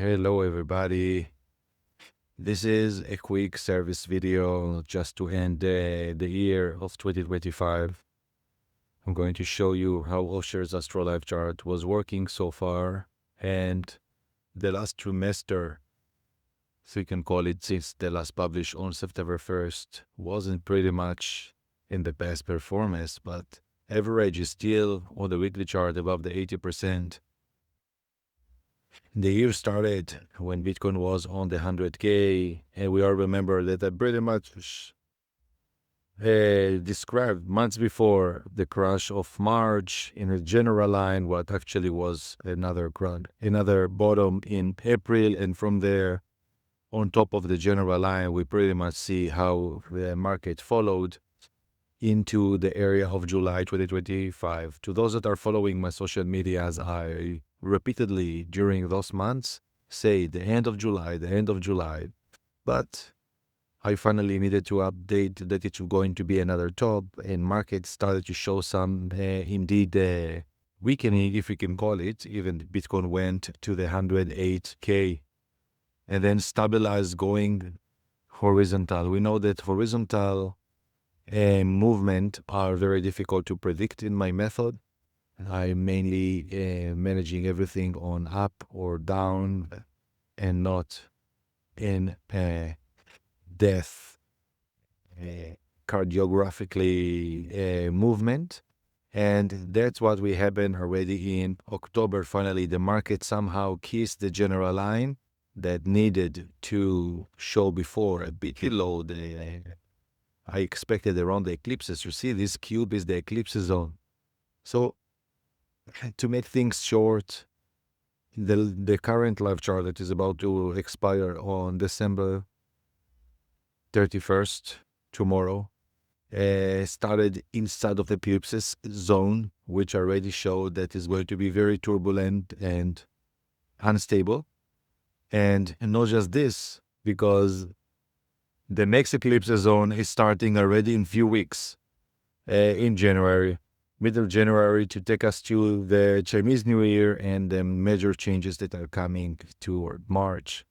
Hello everybody. This is a quick service video just to end the year of 2025. I'm going to show you how Osher's Astro LiveChart was working so far, and the last trimester, so you can call it, since the last published on September 1st, wasn't pretty much in the best performance, but average is still on the weekly chart above the 80%. The year started when Bitcoin was on the 100K, and we all remember that I pretty much described months before the crash of March in a general line what actually was another bottom in April, and from there, on top of the general line, we pretty much see how the market followed into the area of July 2025. To those that are following my social media, as I repeatedly during those months say the end of July, but I finally needed to update that it's going to be another top, and market started to show some indeed weakening, if we can call it. Even Bitcoin went to the 108K and then stabilized going horizontal. We know that horizontal movement are very difficult to predict in my method. I'm mainly managing everything on up or down and not in depth cardiographically movement. And that's what we happened already in October. Finally, the market somehow kissed the general line that needed to show before a bit below the I expected around the eclipses. You see, this cube is the eclipse zone. So to make things short, the current live chart that is about to expire on December 31st, tomorrow, started inside of the eclipses zone, which already showed that is going to be very turbulent and unstable. And not just this, because the next eclipse zone is starting already in few weeks, in January, middle January, to take us to the Chinese New Year and the major changes that are coming toward March.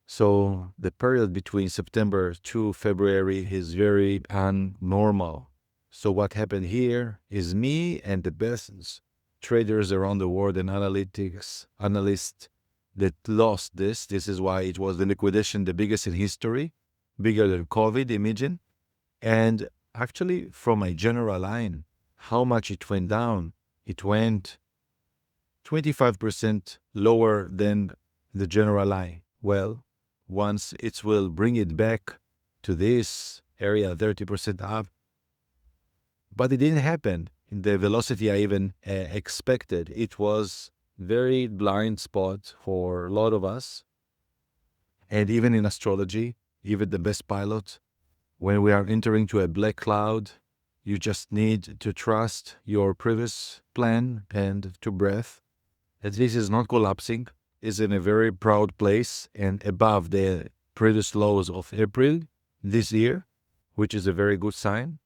So the period between September to February is very abnormal. So what happened here is me and the best traders around the world and analysts that lost this. This is why it was the liquidation, the biggest in history, bigger than COVID, imagine. And actually, from my general line, how much it went down? It went 25% lower than the general line. Well, once it will bring it back to this area, 30% up. But it didn't happen in the velocity I even expected. It was very blind spot for a lot of us. And even in astrology, even the best pilot, when we are entering to a black cloud, you just need to trust your previous plan and to breath. That this is not collapsing, is in a very proud place and above the previous lows of April this year, which is a very good sign.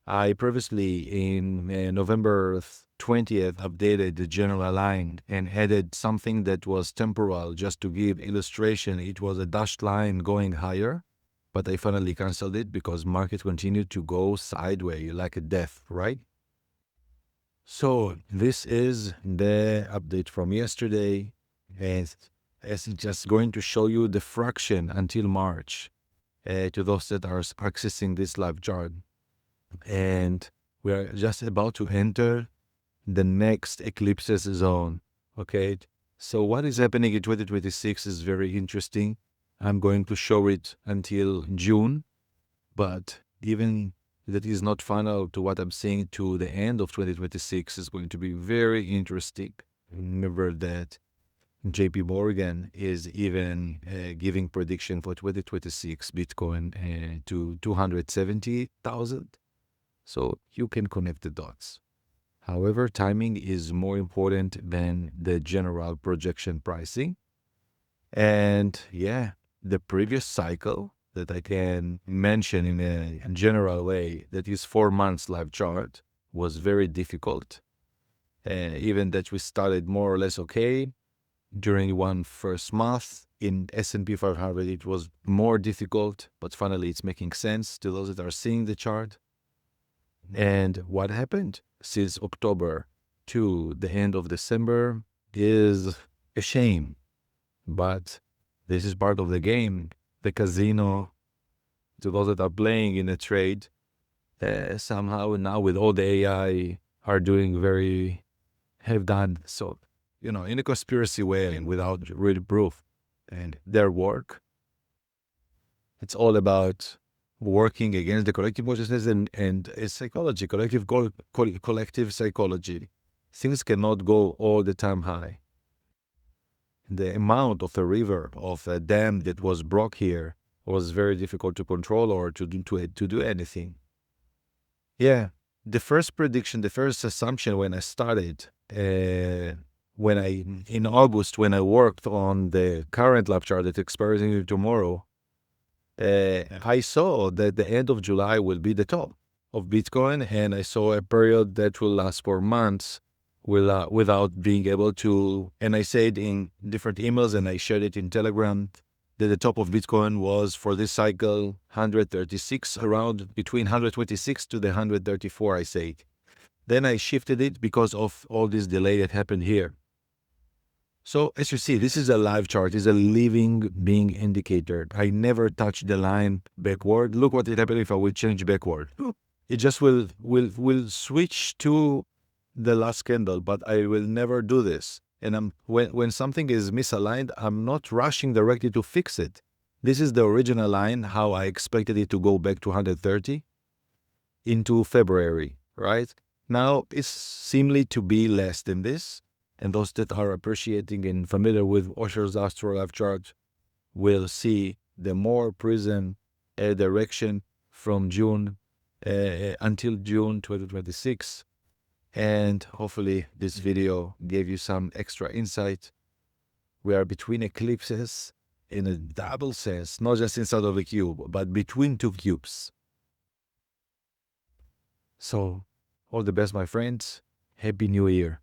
I previously, in November 20th, updated the general line and added something that was temporal, just to give illustration. It was a dashed line going higher, but I finally canceled it because market continued to go sideways like a death, right? So this is the update from yesterday, and it's just going to show you the fraction until March to those that are accessing this live chart. And we are just about to enter the next eclipses zone, okay? So what is happening in 2026 is very interesting. I'm going to show it until June, but even that is not final to what I'm seeing to the end of 2026 is going to be very interesting. Remember that JP Morgan is even giving prediction for 2026 Bitcoin to 270,000. So you can connect the dots. However, timing is more important than the general projection pricing. And yeah, the previous cycle that I can mention in a general way, that is 4 months live chart, was very difficult. Even that we started more or less okay, during one first month. In S&P 500, it was more difficult, but finally it's making sense to those that are seeing the chart. And what happened since October to the end of December is a shame, but this is part of the game. The casino, to those that are playing in a trade, somehow now with all the AI are have done so, in a conspiracy way and without real proof. And their work, it's all about working against the collective consciousness and psychology, collective psychology. Things cannot go all the time high. The amount of a river, of a dam that was broke here was very difficult to control or to do anything. Yeah, the first prediction, the first assumption when I started, in August, when I worked on the current LiveChart that expires tomorrow, I saw that the end of July will be the top of Bitcoin, and I saw a period that will last for months without being able to. And I said in different emails, and I shared it in Telegram, that the top of Bitcoin was for this cycle 136, around between 126 to the 134, I said. Then I shifted it because of all this delay that happened here. So as you see, this is a live chart, it's a living being indicator. I never touch the line backward. Look what it happened if I will change backward. It just will switch to the last candle, but I will never do this. And when something is misaligned, I'm not rushing directly to fix it. This is the original line, how I expected it to go back to 130 into February, right? Now it's seemingly to be less than this. And those that are appreciating and familiar with Osher's Astro LiveChart will see the more prism direction from June until June 2026. And hopefully this video gave you some extra insight. We are between eclipses in a double sense, not just inside of a cube, but between two cubes. So all the best, my friends. Happy New Year.